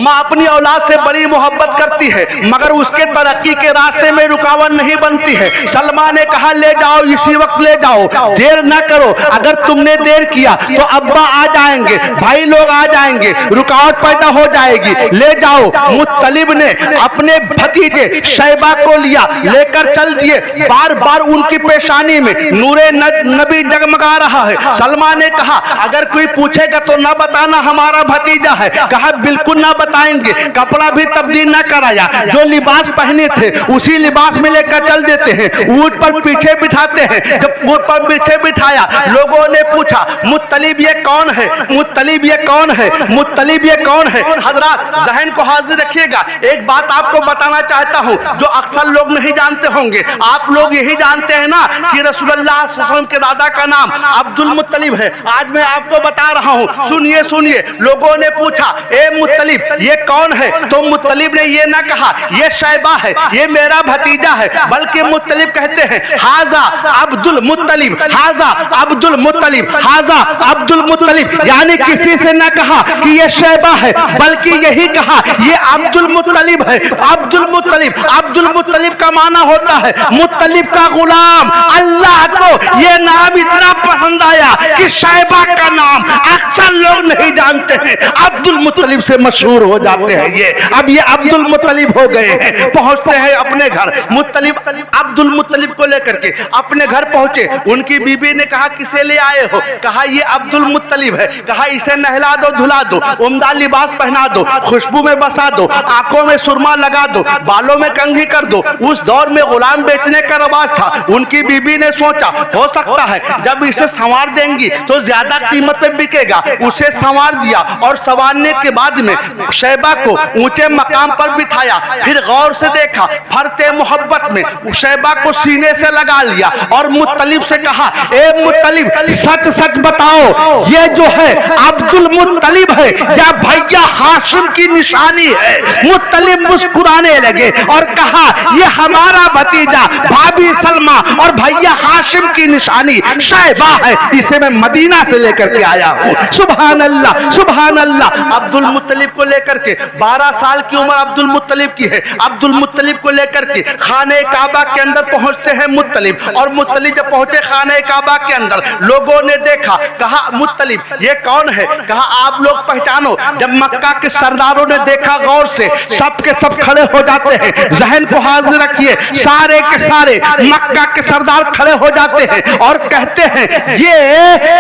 माँ अपनी औलाद से बड़ी मोहब्बत करती है, मगर उसके तरक्की के रास्ते में रुकावट नहीं बनती है। सलमा ने कहा ले जाओ, इसी वक्त ले जाओ, देर न करो, अगर तुमने देर किया तो अब्बा आ जाएंगे, भाई लोग आ जाएंगे, रुकावट पैदा हो जाएगी, ले जाओ। मुत्तलिब ने अपने भतीजे शैबा को लिया, लेकर चल दिए। बार बार उनकी पेशानी में नूरे नबी जगमगा रहा है। सलमा ने कहा अगर कोई पूछेगा तो न बताना हमारा भतीजा है। कहा बिल्कुल ना बताएंगे। कपड़ा भी तब्दील न कराया, जो लिबास पहने थे उसी लिबास में लेकर चल देते हैं, ऊंट पर पीछे बिठाते हैं। जब ऊंट पर पीछे बिठाया, लोगों ने पूछा मुत्तलिब ये कौन है, मुत्तलिब ये कौन है, मुत्तलिब ये कौन है। हजरात ज़हन को हाजिर रखिएगा, एक बात आपको बताना चाहता हूँ जो अक्सर लोग नहीं जानते होंगे। आप लोग यही जानते हैं ना कि रसूलुल्लाह सल्लल्लाहु अलैहि वसल्लम के दादा का नाम अब्दुल मुत्तलिब है। आज मैं आपको बता रहा हूँ, सुनिए सुनिए। लोगों ने पूछा ए मुत्तलिब ये कौन है, तो मुत्तलिब ने ये ना कहा ये शैबा है, ये मेरा भतीजा है, बल्कि मुत्तलिब कहते हैं हाजा अब्दुल मुत्तलिब, हाजा अब्दुल मुत्तलिब, हाजा अब्दुल मुत्तलिब। यानी किसी से ना कहा कि ये शैबा है, बल्कि यही कहा ये अब्दुल मुत्तलिब है। अब्दुल मुत्तलिब, अब्दुल मुत्तलिब का माना होता है मुत्तलिब का गुलाम। अल्लाह को ये नाम इतना पसंद आया कि शैबा का नाम अक्सर लोग नहीं जानते हैं, अब्दुल मुत्तलिब से मशहूर हो जाते हैं। ये अब ये अब्दुल मुत्तलिब हो गए हैं। पहुंचते हैं अपने घर, मुत्तलिब अब्दुल मुत्तलिब को लेकर के अपने घर पहुंचे। उनकी बीबी ने कहा किसे ले आए हो? कहा ये अब्दुल मुत्तलिब है। कहा इसे नहला दो, धुला दो, उम्दा लिबास पहना दो, खुशबू में बसा दो, आंखों में सुरमा लगा दो, बालों में कंघी कर दो। उस दौर में गुलाम बेचने का रवाज था। उनकी बीबी ने सोचा हो सकता है जब इसे संवार देंगी तो ज्यादा कीमत पे बिकेगा। उसे संवार दिया और संवारने के बाद में शैबा को ऊंचे मकाम पर बिठाया। फिर गौर से देखा, फरते मोहब्बत में शैबा को सीने से लगा लिया और मुत्तलिब से कहा ए मुत्तलिब सच सच बताओ ये जो है अब्दुल मुत्तलिब है या भैया हाशिम की निशानी है? मुत्तलिब मुस्कुराने लगे और कहा ये हमारा भतीजा भाभी सलमा और भैया हाशिम की निशानी शैबा है, इसे मैं मदीना से लेकर के आया हूँ। सुभान अल्लाह, सुभान अल्लाह। अब्दुल मुत्तलिब को लेकर के 12 साल की उम्र अब्दुल मुत्तलिब की है। अब्दुल मुत्तलिब को लेकर के खाने काबा के अंदर पहुंचते हैं मुत्तलिब। और मुत्तलिब जब पहुंचे खाने काबा के अंदर, लोगों ने देखा, कहा मुत्तलिब ये कौन है? कहा आप लोग पहचानो। जब मक्का के सरदारों ने देखा गौर से, सब के सब खड़े हो जाते हैं। जहन को हाजिर रखिए, सारे के सारे मक्का के सरदार खड़े हो जाते हैं और कहते हैं ये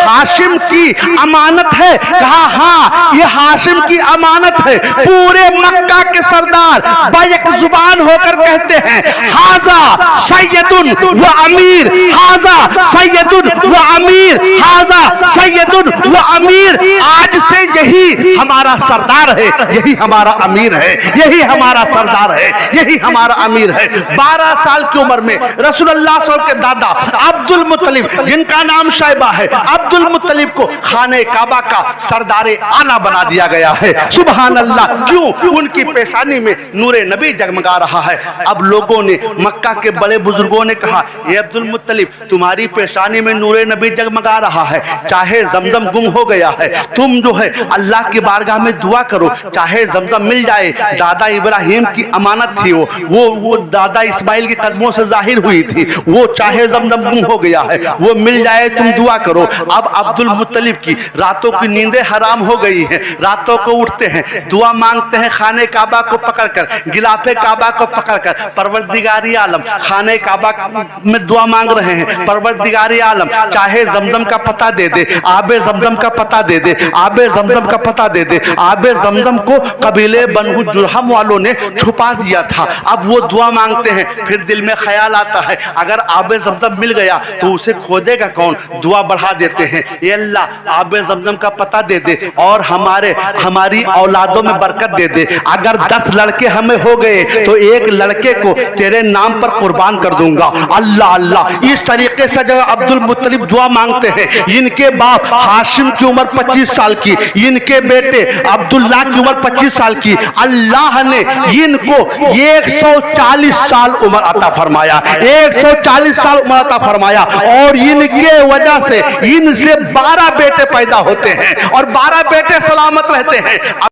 हाशिम की अमानत है। कहा हाँ ये हाशिम की अमानत है। पूरे मक्का के सरदार बैक जुबान होकर कहते हैं हाजा सैयदुन व अमीर, हाजा सैयदुन व अमीर, हाजा सैयदुन व अमीर। आज से यही हमारा सरदार है, यही हमारा अमीर है, यही हमारा सरदार है, यही हमारा अमीर है। 12 साल की उम्र में रसूलुल्लाह सल्लल्लाहु अलैहि वसल्लम के दादा अब्दुल मुत्तलिब, जिनका नाम शैबा है, अब्दुल मुत्तलिब को खाने काबा का सरदारे आला बना दिया गया है। सुभान अल्लाह। क्यों? उनकी पेशानी में नूरे नबी जगमगा रहा है। अब लोगों ने, मक्का के बड़े बुजुर्गों ने कहा ये अब्दुल मुत्तलिब तुम्हारी पेशानी में नूरे नबी जगमगा रहा है, चाहे जमजम गुम हो गया है, तुम जो है अल्लाह की बारगाह में दुआ करो चाहे जमजम मिल जाए। दादा इब्राहिम की अमानत थी वो दादा इस्माइल के कदमों से जाहिर हुई थी, वो चाहे जमजम गुम हो गया है, वो मिल जाए, तुम दुआ करो। अब अब्दुल मुत्तलिब की रातों की नींदें हराम हो गई हैं। रातों को उठते हैं, दुआ मांगते हैं खाने काबा को पकड़कर, गिलाफे काबा को पकड़कर, परवरदिगारी आलम खाने काबा में दुआ मांग रहे हैं। परवरदिगारी आलम चाहे जमजम का पता दे दे, आबे जमजम का पता दे दे, आबे जमजम का पता दे दे। आबे जमजम को कबीले बनु जुरहम वालों ने छुपा दिया था। अब वो दुआ मांगते हैं, फिर दिल में ख्याल आता है अगर आबे जमजम मिल गया तो उसे खोदेगा कौन? दुआ बढ़ा देते हैं, ये अल्लाह आबे जमजम का पता दे दे और हमारी औलादों में बरकत दे दे। अगर 10 लड़के हमें हो गए तो एक लड़के को तेरे नाम पर कुर्बान कर दूंगा। अल्लाह अल्लाह। इस तरीके से जो अब्दुल मुत्तलिब दुआ मांगते हैं। इनके बाप हाशिम की उम्र 25 साल की, इनके बेटे अब्दुल्ला की उम्र 25 साल की। अल्लाह ने इनको 140 साल उम्र अता फरमाया, 140 साल उम्र अता फरमाया। और इनके वजह से इनसे 12 बेटे पैदा होते हैं और 12 बेटे सलामत रहते हैं।